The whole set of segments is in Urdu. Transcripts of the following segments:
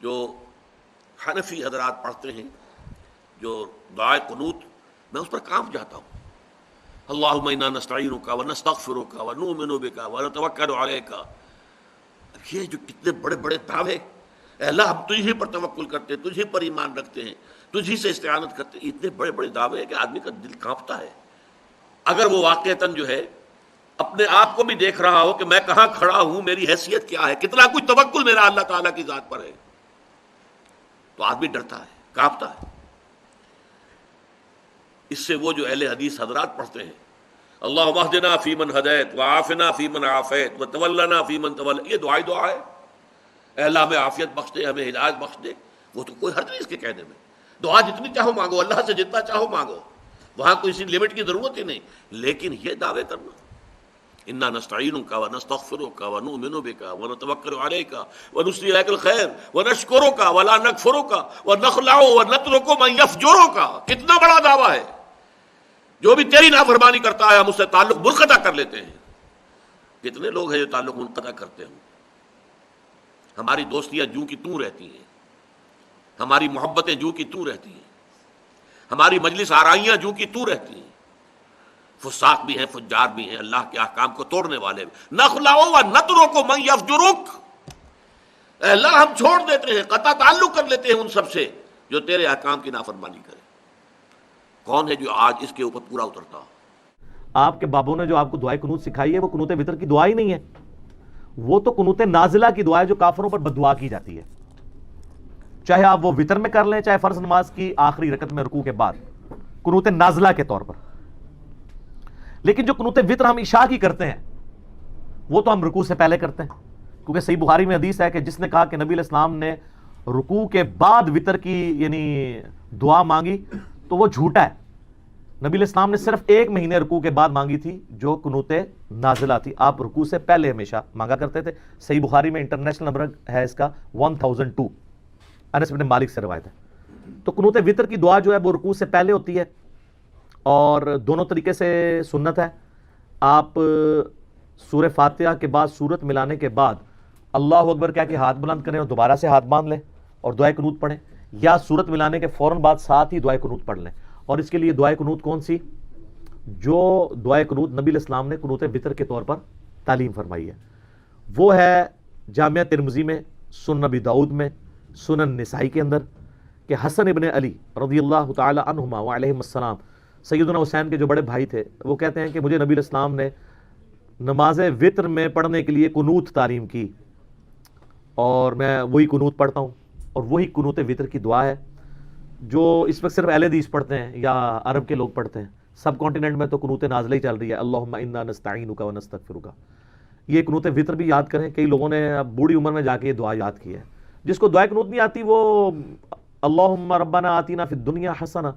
جو حنفی حضرات پڑھتے ہیں جو دعائے قنوت، میں اس پر کانپ جاتا ہوں. اللہم انا نستعینک ونستغفرک ونؤمن بک ونتوکل علیک. یہ جو کتنے بڑے بڑے دعوے، اے اللہ ہم تجھی پر توکل کرتے ہیں، تجھی پر ایمان رکھتے ہیں، تجھی سے استعانت کرتے ہیں. اتنے بڑے بڑے دعوے ہیں کہ آدمی کا دل کانپتا ہے. اگر وہ واقعتاً جو ہے اپنے آپ کو بھی دیکھ رہا ہو کہ میں کہاں کھڑا ہوں، میری حیثیت کیا ہے، کتنا کچھ توکل میرا اللہ تعالیٰ کی ذات پر ہے، تو آدمی ڈرتا ہے، کانپتا ہے. اس سے وہ جو اہل حدیث حضرات پڑھتے ہیں اللہم اہدنا فیمن ہدیت وعافنا فیمن عافیت وتولنا فیمن تولیت، یہ دعائیں دعا ہے. اے اللہ ہمیں عافیت بخش دے، ہمیں ہدایت بخش دے. وہ تو کوئی حرج نہیں اس کے کہنے میں. دعا جتنی چاہو مانگو، اللہ سے جتنا چاہو مانگو، وہاں کوئی اسی لمٹ کی ضرورت ہی نہیں. لیکن یہ دعوے کرنا انا نستعینک ونستغفرک ونؤمن بک ونتوکل علیک ونثنی علیک الخیر ونشکرک ولا نکفرک ونخلع ونترک من یفجرک، کتنا بڑا دعویٰ ہے. جو بھی تیری نافرمانی کرتا ہے ہم اس سے تعلق منقطع کر لیتے ہیں. کتنے لوگ ہیں جو تعلق منقطع کرتے ہیں. ہماری دوستیاں جوں کی توں رہتی ہیں، ہماری محبتیں جوں کی توں رہتی ہیں، ہماری مجلس آرائیاں جوں کی توں رہتی ہیں. فساق بھی ہیں، فجار بھی ہیں، اللہ کے احکام کو توڑنے والے بھی. نخلع ونترک من یفجرک، اے اللہ ہم چھوڑ دیتے ہیں، قطع تعلق کر لیتے ہیں ان سب سے جو تیرے احکام کی نافرمانی کرے. کون ہے جو آج اس کے اوپر پورا اترتا؟ آپ کے بابوں نے جو آپ کو دعائے قنوت سکھائی ہے وہ قنوت وتر کی دعا ہی نہیں ہے، وہ تو قنوت نازلہ کی دعا ہے جو کافروں پر بد دعا کی جاتی ہے. چاہے آپ وہ وتر میں کر لیں، چاہے فرض نماز کی آخری رکعت میں رکوع کے بعد، قنوت نازلہ کے طور پر. لیکن جو قنوت وتر ہم عشاء کی کرتے ہیں وہ تو ہم رکوع سے پہلے کرتے ہیں، کیونکہ صحیح بخاری میں حدیث ہے کہ جس نے کہا کہ نبی علیہ السلام نے رکوع کے بعد وتر کی یعنی دعا مانگی تو وہ جھوٹا ہے. نبی علیہ السلام نے صرف 1 مہینے رکوع کے بعد مانگی تھی جو قنوت نازلہ تھی. آپ رکوع سے پہلے ہمیشہ مانگا کرتے تھے. صحیح بخاری میں انٹرنیشنل نمبر ہے اس کا 1002، انس بن مالک سے روایت ہے. تو قنوت وتر کی دعا جو ہے وہ رکوع سے پہلے ہوتی ہے اور دونوں طریقے سے سنت ہے. آپ سورہ فاتحہ کے بعد سورت ملانے کے بعد اللہ اکبر کہہ کے ہاتھ بلند کریں اور دوبارہ سے ہاتھ باندھ لیں اور دعائے قنوت پڑھیں، یا سورت ملانے کے فوراً بعد ساتھ ہی دعائے قنوت پڑھ لیں. اور اس کے لیے دعائے قنوت کون سی؟ جو دعائے قنوت نبی علیہ السلام نے قنوت وتر کے طور پر تعلیم فرمائی ہے وہ ہے جامعہ ترمذی میں، سنن نبی داؤد میں، سنن نسائی کے اندر، کہ حسن ابن علی رضی اللہ تعالی عنہما وعلیہم السلام، سیدنا حسین کے جو بڑے بھائی تھے، وہ کہتے ہیں کہ مجھے نبی علیہ السلام نے نماز وتر میں پڑھنے کے لیے قنوت تعلیم کی اور میں وہی قنوت پڑھتا ہوں. اور وہی قنوت وتر کی دعا ہے جو اس وقت صرف اہل حدیث پڑھتے ہیں یا عرب کے لوگ پڑھتے ہیں. سب کانٹیننٹ میں تو قنوت نازلہ ہی چل رہی ہے، اللہم انا نستعینک ونستغفرک. یہ قنوت وتر بھی یاد کریں. کئی لوگوں نے اب بوڑھی عمر میں جا کے یہ دعا یاد کی ہے. جس کو دعائے قنوت نہیں آتی وہ اللہم ربنا آتینا فی الدنیا حسنہ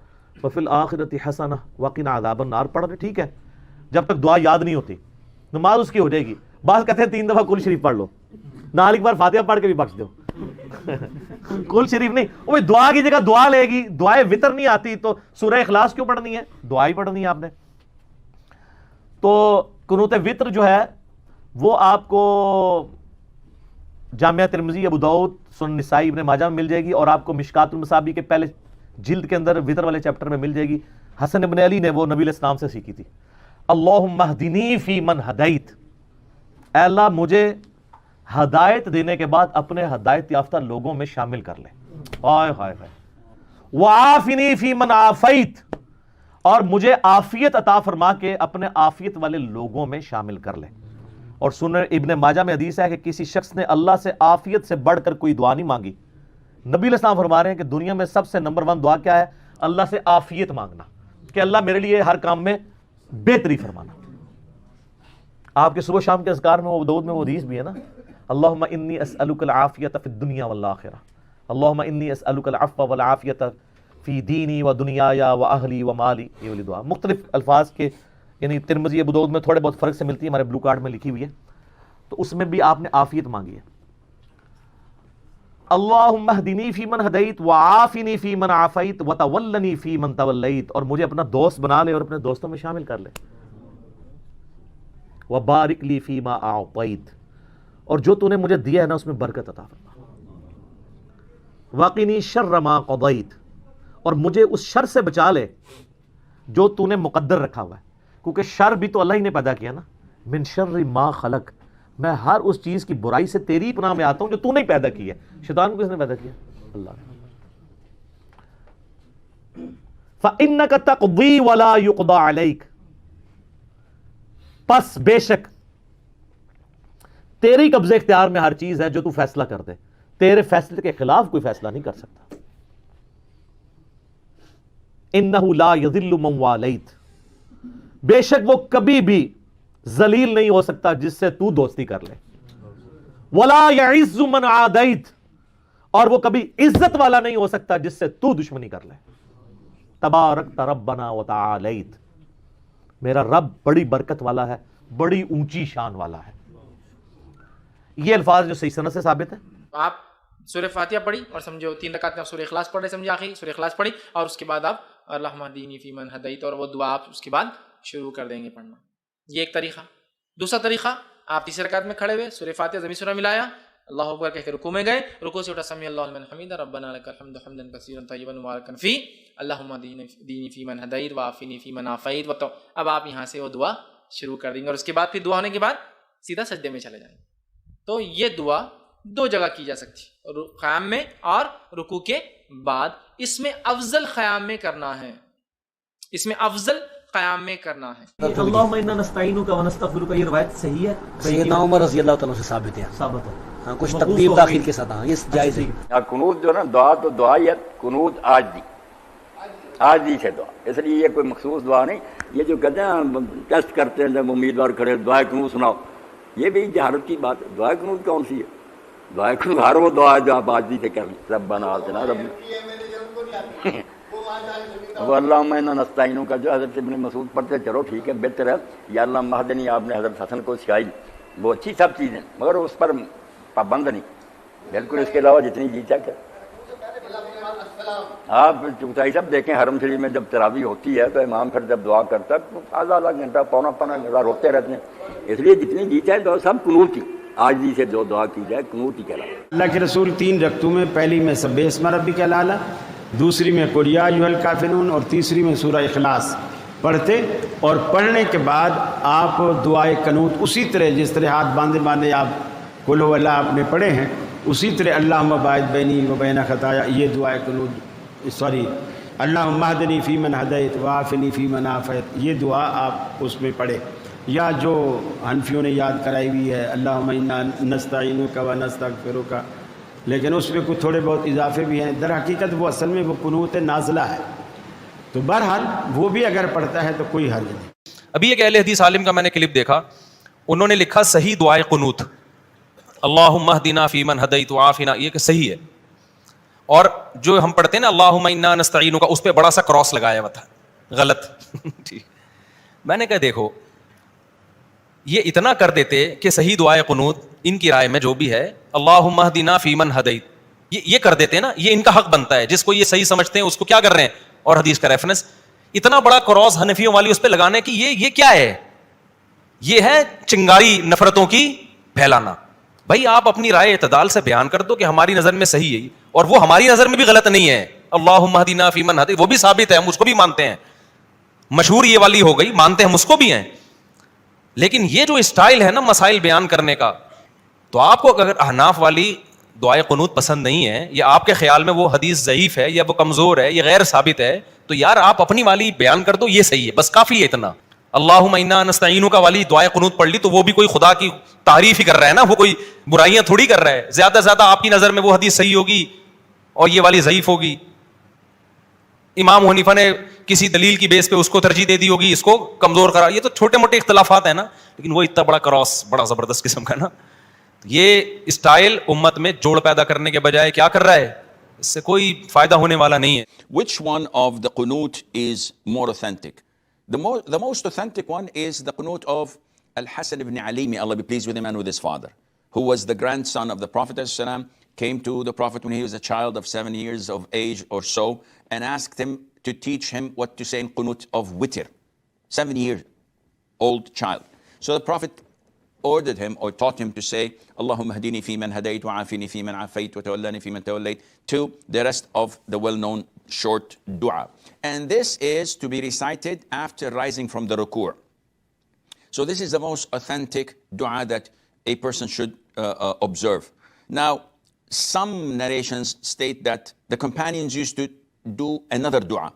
وفی الآخرۃ حسنہ وقنا عذاب النار پڑھ رہے، ٹھیک ہے، جب تک دعا یاد نہیں ہوتی نماز اس کی ہو جائے گی. بعض کہتے ہیں 3 دفعہ کل شریف پڑھ لو، نال ایک بار فاتحہ پڑھ کے بھی بخش دو. کل شریف نہیں، وہ دعا کی جگہ دعا لے گی. دعائے وتر نہیں آتی تو سورہ اخلاص کیوں پڑھنی ہے؟ دعا ہی پڑھنی ہے آپ نے. تو قنوت وتر جو ہے وہ آپ کو جامعہ ترمذی، ابو داؤد، سنن نسائی، ابن ماجہ میں مل جائے گی اور آپ کو مشکات المصابیح کے پہلے جلد کے اندر وتر والے چیپٹر میں مل جائے گی. حسن ابن علی نے وہ نبی علیہ السلام سے سیکھی تھی. اللہم اہدنی فی من ہدیت، اے اللہ مجھے ہدایت دینے کے بعد اپنے ہدایت یافتہ لوگوں میں شامل کر لے. آئے ہائے ہائے. وعافنی فی من عافیت، اور مجھے عافیت عطا فرما کے اپنے عافیت والے لوگوں میں شامل کر لے. اور سنن ابن ماجہ میں حدیث ہے کہ کسی شخص نے اللہ سے عافیت سے بڑھ کر کوئی دعا نہیں مانگی. نبی علیہ السلام فرما رہے ہیں کہ دنیا میں سب سے نمبر 1 دعا کیا ہے؟ اللہ سے عافیت مانگنا، کہ اللہ میرے لیے ہر کام میں بہتری فرمانا. آپ کے صبح شام کے اذکار میں وہ دعود میں وہ حدیث بھی ہے نا، اللہم انی اسألک العافیت فی الدنیا والآخرہ، اللہم انی اسألک العفو والعافیت فی دینی و دنیای و اہلی و مالی. یہ والی دعا مختلف الفاظ کے، یعنی ترمذی ابو داؤد میں تھوڑے بہت فرق سے ملتی ہے، ہمارے بلو کارڈ میں لکھی ہوئی ہے. تو اس میں بھی آپ نے عافیت مانگی ہے. اللہم اہدنی فی من ہدیت وعافنی فی من عافیت وتولنی فی من تولیت، اور مجھے اپنا دوست بنا لے اور اپنے دوستوں میں شامل کر لے. وبارک لی فیما اعطیت، اور جو تو نے مجھے دیا ہے نا اس میں برکت عطا فرما. وقنی شر ما قضیت، اور مجھے اس شر سے بچا لے جو تو نے مقدر رکھا ہوا ہے، کیونکہ شر بھی تو اللہ ہی نے پیدا کیا نا. من شر ما خلق، میں ہر اس چیز کی برائی سے تیری پناہ میں آتا ہوں جو تو نے پیدا کی ہے. شیطان کو کس نے پیدا کیا؟ اللہ نے. فَإِنَّكَ تَقْضِي وَلَا يُقْضَى عَلَيْكَ، پس بے شک تیری قبضے اختیار میں ہر چیز ہے جو تو فیصلہ کر دے، تیرے فیصلے کے خلاف کوئی فیصلہ نہیں کر سکتا. اِنَّهُ لَا يَذِلُّ مَنْ وَالَيْتَ، بے شک وہ کبھی بھی ذلیل نہیں ہو سکتا جس سے تو دوستی کر لے. وَلَا يَعِزُّ مَنْ عَادَيْتَ، اور وہ کبھی عزت والا نہیں ہو سکتا جس سے تو دشمنی کر لے. تبارکت ربنا وتعالیت، میرا رب بڑی برکت والا ہے، بڑی اونچی شان والا ہے. یہ الفاظ جو صحیح سند سے ثابت ہے. آپ سورہ فاتحہ پڑھی اور سمجھو 3 رکعت میں آپ سورہ اخلاص پڑھ رہے سمجھے، آخری سورہ اخلاص پڑھی اور اس کے بعد آپ اللہم اہدنی فیمن ہدیت، اور وہ دعا آپ اس کے بعد شروع کر دیں گے پڑھنا. یہ ایک طریقہ. دوسرا طریقہ، آپ تیسری رکعت میں کھڑے ہوئے سورہ فاتحہ زمین سورہ ملایا، اللہ اکبر کہہ کے رکوع میں گئے، رکوع سے اٹھا سمیع اللہ لمن حمیدہ ربنا لک الحمد حمدا کثیرا طیبا مبارکا فی اللہم اہدنی فیمن ہدیت وعافنی فیمن عافیت. اب آپ یہاں سے وہ دعا شروع کر دیں گے اور اس کے بعد پھر دعا ہونے کے بعد سیدھا سجدے میں چلے جائیں گے. تو یہ دعا 2 جگہ کی جا سکتی ہے، قیام میں اور رکوع کے بعد. اس میں افضل قیام میں کرنا ہے، اس میں افضل قیام میں کرنا ہے. اللہم انا نستعینک ونستغفرک، یہ روایت صحیح ہے؟ سیدنا عمر رضی اللہ تعالیٰ سے ثابت ہے. ثابت ہے. ہاں، کچھ تقدیم تاخیر کے ساتھ. ہاں، یہ جائز ہے. قنوت جو ہے نا، دعا تو دعائیت، قنوت عاجزی سے دعا، اس لیے یہ کوئی مخصوص دعا نہیں. یہ جو کہتے ہیں ٹیسٹ کرتے ہیں جب امیدوار کھڑے دعائے قنوت سناؤ، یہ بھی جہالت کی بات ہے. دعائے قنوت کون سی ہے؟ دعائے قنوت ہر وہ دعا ہے جو آپ عاجزی سے کریں. ربنا آتنا وہ اللہم انا نستعینک کا جو حضرت ابن مسعود پڑھتے، چلو ٹھیک ہے، بہتر ہے. یا اللہ مہدنی آپ نے حضرت حسن کو سکھائی، وہ اچھی سب چیزیں، مگر اس پر پابند نہیں بالکل. اس کے علاوہ جتنی جی چاہے. آپ چوتھائی سب دیکھیں حرم شریف میں جب تراویح ہوتی ہے تو امام پھر جب دعا کرتا ہے تو آدھا گھنٹہ پونا گھنٹہ روتے رہتے ہیں. اس لیے جتنی جی چاہے دعا سب قنوت کی، عاجزی سے جو دعا کی جائے قنوت ہی کہلاتا ہے. اللہ کے رسول 3 رکعتوں میں پہلی میں سبح اسم ربک الاعلی، دوسری میں قل یا ایھا الکافرون اور تیسری میں سورہ اخلاص پڑھتے. اور پڑھنے کے بعد آپ دعائے قنوت اسی طرح جس طرح ہاتھ باندھے آپ قل هو اللہ آپ نے پڑھے ہیں، اسی طرح اللہم باعث بینی و بین خطایا، یہ دعائے قنوت اللہم اہدنی فیمن ہدیت وعافنی فیمن عافیت، یہ دعا آپ اس میں پڑھے. یا جو حنفیوں نے یاد کرائی ہوئی ہے اللہم انا نستعینک و نستغفرک، لیکن اس میں کچھ تھوڑے بہت اضافے بھی ہیں. در حقیقت وہ اصل میں وہ قنوت نازلہ ہے. تو بہرحال وہ بھی اگر پڑھتا ہے تو کوئی حرج نہیں. ابھی ایک اہل حدیث عالم کا میں نے کلپ دیکھا، انہوں نے لکھا صحیح دعائے قنوت اللہم اہدنا فیمن ہدیت وعافنا، یہ کہ صحیح ہے. اور جو ہم پڑھتے ہیں نا اللہم انا نستعینک، اس پہ بڑا سا کراس لگایا ہوا تھا، غلط. ٹھیک، میں نے کہا دیکھو یہ اتنا کر دیتے کہ صحیح دعائے قنوت ان کی رائے میں جو بھی ہے اللہم اہدنا فیمن ہدیت، یہ کر دیتے نا، یہ ان کا حق بنتا ہے. جس کو یہ صحیح سمجھتے ہیں اس کو کیا کر رہے ہیں، اور حدیث کا ریفرنس اتنا بڑا کراس حنفیوں والی اس پہ لگانے کی یہ کیا ہے؟ یہ ہے چنگاری نفرتوں کی پھیلانا. بھائی آپ اپنی رائے اعتدال سے بیان کر دو کہ ہماری نظر میں صحیح ہے اور وہ ہماری نظر میں بھی غلط نہیں ہے. اللہم اہدنا فیمن ہدیت وہ بھی ثابت ہے، ہم اس کو بھی مانتے ہیں، مشہور یہ والی ہو گئی، مانتے ہم اس کو بھی ہیں. لیکن یہ جو اسٹائل ہے نا مسائل بیان کرنے کا، تو آپ کو اگر احناف والی دعائے قنوت پسند نہیں ہے یا آپ کے خیال میں وہ حدیث ضعیف ہے یا وہ کمزور ہے یا غیر ثابت ہے، تو یار آپ اپنی والی بیان کر دو، یہ صحیح ہے، بس کافی ہے اتنا. اللہم انا نستعینک والی دعائے قنوت پڑھ لی تو وہ بھی کوئی خدا کی تعریف ہی کر رہا ہے نا، وہ کوئی برائیاں تھوڑی کر رہا ہے. زیادہ سے زیادہ آپ کی نظر میں وہ حدیث صحیح ہوگی اور یہ والی ضعیف ہوگی. امام حنیفہ نے کسی دلیل کی بیس پہ اس کو ترجیح دے دی ہوگی، اس کو کمزور کرا. یہ تو چھوٹے موٹے اختلافات ہیں نا، لیکن وہ اتنا بڑا کراس بڑا زبردست قسم کا نا. یہ اسٹائل امت میں جوڑ پیدا کرنے کے بجائے کیا کر رہا ہے، اس سے کوئی فائدہ ہونے والا نہیں ہے. Which one of the qunut is more authentic? The most authentic one is the qunut of Al-Hasan ibn Ali, may Allah be pleased with him and with his father, who was the grandson of the Prophet ﷺ, came to the Prophet when he was a child of 7 years of age or so, and asked him to teach him what to say in qunut of witr. 7-year-old child. So the Prophet ordered him or taught him to say, Allahumma hdini fi man hadayt wa afini fi man afayt wa tawallani fi man tawallayt, to the rest of the well-known short dua. And this is to be recited after rising from the ruku'. So this is the most authentic dua that a person should observe. Now, some narrations state that the companions used to do another dua,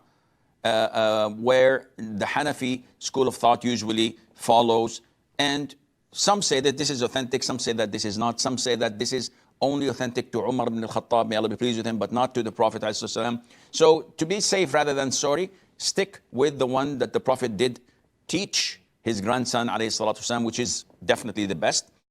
where the Hanafi school of thought usually follows. And some say that this is authentic, some say that this is not, some say that this is only authentic to Umar ibn al-Khattab, may Allah be pleased with him, but not to the Prophet ﷺ. So to be safe rather than sorry, stick with the one that the Prophet did teach his grandson ﷺ, which is definitely the best.